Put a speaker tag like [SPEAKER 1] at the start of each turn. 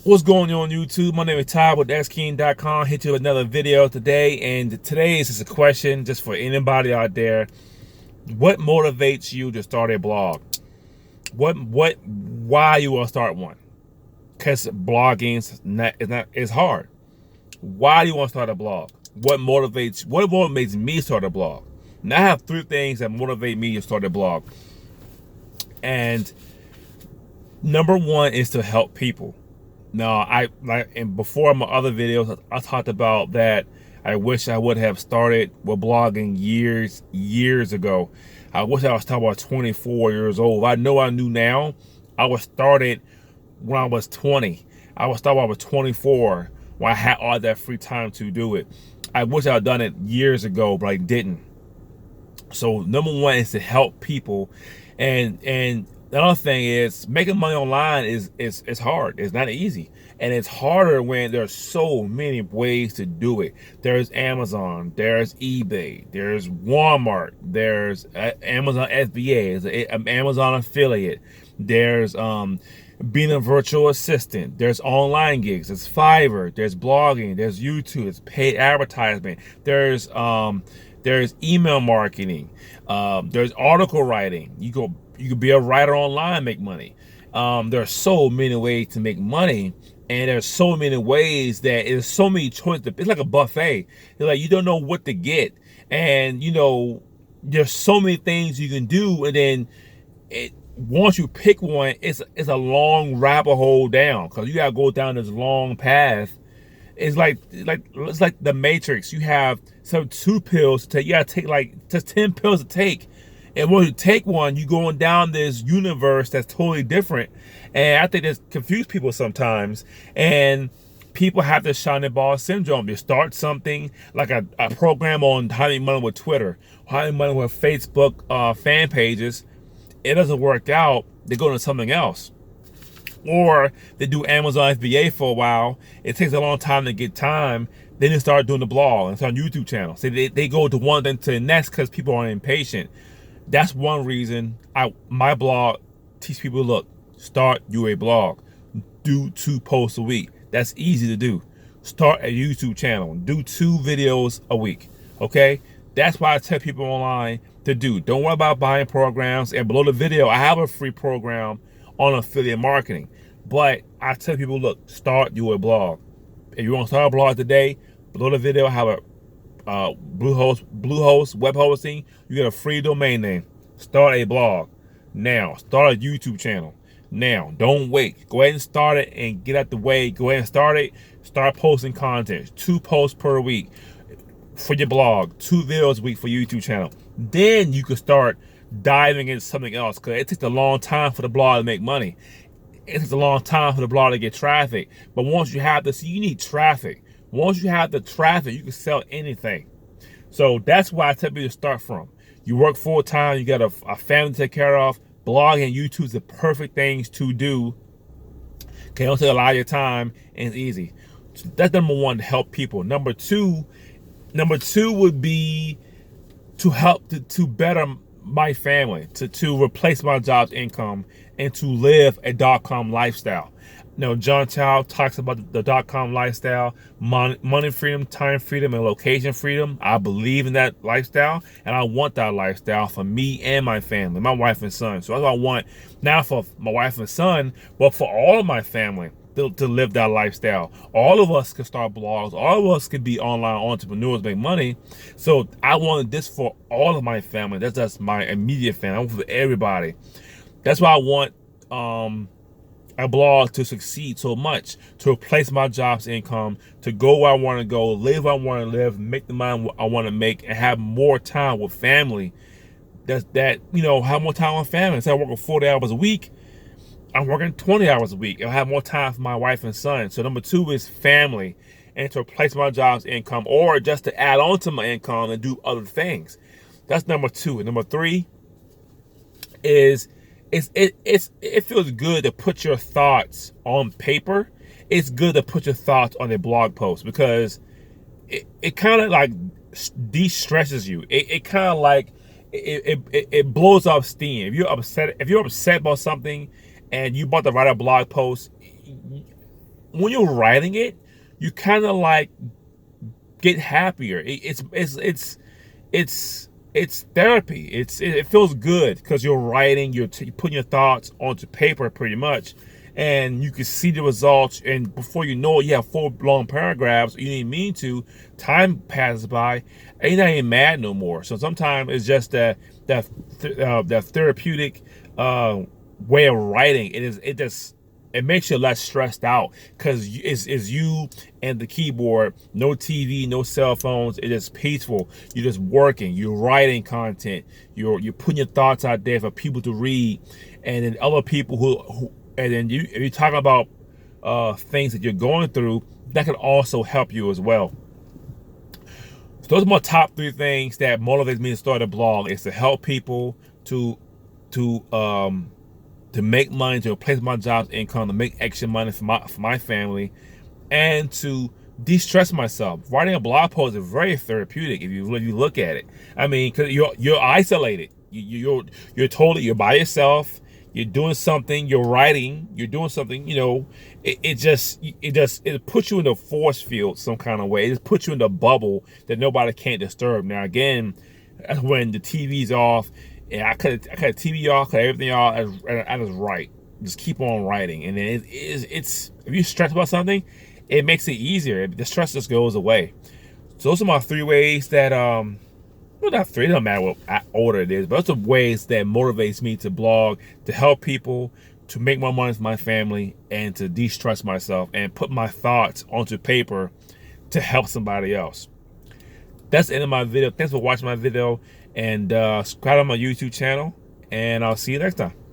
[SPEAKER 1] What's going on YouTube? My name is Todd with xking.com. Hit you with another video today, and today is just a question just for anybody out there. What motivates you to start a blog? Why you want to start one? Because blogging is hard. Why do you want to start a blog? What motivates me to start a blog? Now I have three things that motivate me to start a blog, and number one is to help people. Now, and before my other videos, I talked about that I wish I would have started with blogging years ago. I wish I was talking about 24 years old. I know I knew now. I was started when I was 20. I was started when I was 24, when I had all that free time to do it. I wish I had done it years ago, but I didn't. So number one is to help people, and the other thing is making money online is hard. It's not easy, and it's harder when there's so many ways to do it. There's Amazon, there's eBay, there's Walmart, there's Amazon FBA, there's an Amazon affiliate, there's being a virtual assistant, there's online gigs, there's Fiverr, there's blogging, there's YouTube, there's paid advertisement, there's email marketing, there's article writing. You could be a writer online, make money. There are so many ways to make money, and there's so many ways that there's so many choices. It's like a buffet. It's like you don't know what to get, and there's so many things you can do, and then once you pick one, it's a long rabbit hole down, because you gotta go down this long path. It's like the Matrix. You have two pills to take. You gotta take like just 10 pills to take. And when you take one, you're going down this universe that's totally different. And I think this confuses people sometimes. And people have this shiny ball syndrome. You start something like a program on how to make money with Twitter, how to make money with Facebook fan pages. It doesn't work out. They go to something else. Or they do Amazon FBA for a while. It takes a long time to get time. Then they start doing the blog and start on YouTube channel. So they go to one thing to the next because people are impatient. That's one reason my blog teaches people, look, start you a blog. Do 2 posts a week. That's easy to do. Start a YouTube channel. Do 2 videos a week. Okay? That's why I tell people online to do. Don't worry about buying programs. And below the video, I have a free program on affiliate marketing. But I tell people, look, start you a blog. If you want to start a blog today, below the video, I have a Bluehost web hosting. You get a free domain name. Start a blog now. Start a YouTube channel now. Don't wait. Go ahead and start it and get out the way. Go ahead and start it. Start posting content. 2 posts per week for your blog. 2 videos a week for your YouTube channel. Then you can start diving into something else, because it takes a long time for the blog to make money. It takes a long time for the blog to get traffic. But once you have this, you need traffic. Once you have the traffic, you can sell anything. So that's why I tell people to start from. You work full time, you got a family to take care of. Blog and YouTube is the perfect things to do. Okay, don't take a lot of your time, and it's easy. So that's number one, to help people. Number two would be to help to better my family, to replace my job's income, and to live a .com lifestyle. John Chow talks about the .com lifestyle, money freedom, time freedom, and location freedom. I believe in that lifestyle, and I want that lifestyle for me and my family, my wife and son. So that's what I want, not for my wife and son, but for all of my family to live that lifestyle. All of us can start blogs. All of us can be online entrepreneurs, make money. So I wanted this for all of my family. That's just my immediate family. I want for everybody. That's why I want a blog to succeed so much, to replace my job's income, to go where I want to go, live where I want to live, make the money I want to make, and have more time with family. Have more time with family. Instead of working 40 hours a week, I'm working 20 hours a week. I'll have more time for my wife and son. So number 2 is family, and to replace my job's income, or just to add on to my income and do other things. That's number 2. And number 3 is it feels good to put your thoughts on paper. It's good to put your thoughts on a blog post, because it kind of like de-stresses you. It kind of like it blows off steam. If you're upset about something and you about to write a blog post, when you're writing it, you kind of like get happier. It's therapy. It feels good because you're writing, you're putting your thoughts onto paper pretty much, and you can see the results. And before you know it, you have 4 long paragraphs. You didn't mean to. Time passes by, and you're not even mad no more. So sometimes it's just that therapeutic way of writing. It makes you less stressed out because it's you and the keyboard, no TV, no cell phones. It is peaceful. You're just working. You're writing content. You're putting your thoughts out there for people to read, and then other people who and then if you're talking about things that you're going through, that can also help you as well. So those are my top 3 things that motivates me to start a blog. Is to help people to make money, to replace my job's income, to make extra money for my family, and to de-stress myself. Writing a blog post is very therapeutic if you look at it. I mean, because you're isolated. You're by yourself. You're doing something. You're writing. You're doing something. It puts you in a force field some kind of way. It just puts you in a bubble that nobody can't disturb. Now again, that's when the TV's off. Yeah, I cut the TV off, cut everything off. I just write, just keep on writing, and then it's if you're stressed about something, it makes it easier. The stress just goes away. So those are my 3 ways that well, not 3, it doesn't matter what order it is, but those are ways that motivates me to blog, to help people, to make more money for my family, and to de-stress myself and put my thoughts onto paper to help somebody else. That's the end of my video. Thanks for watching my video, and subscribe on my YouTube channel, and I'll see you next time.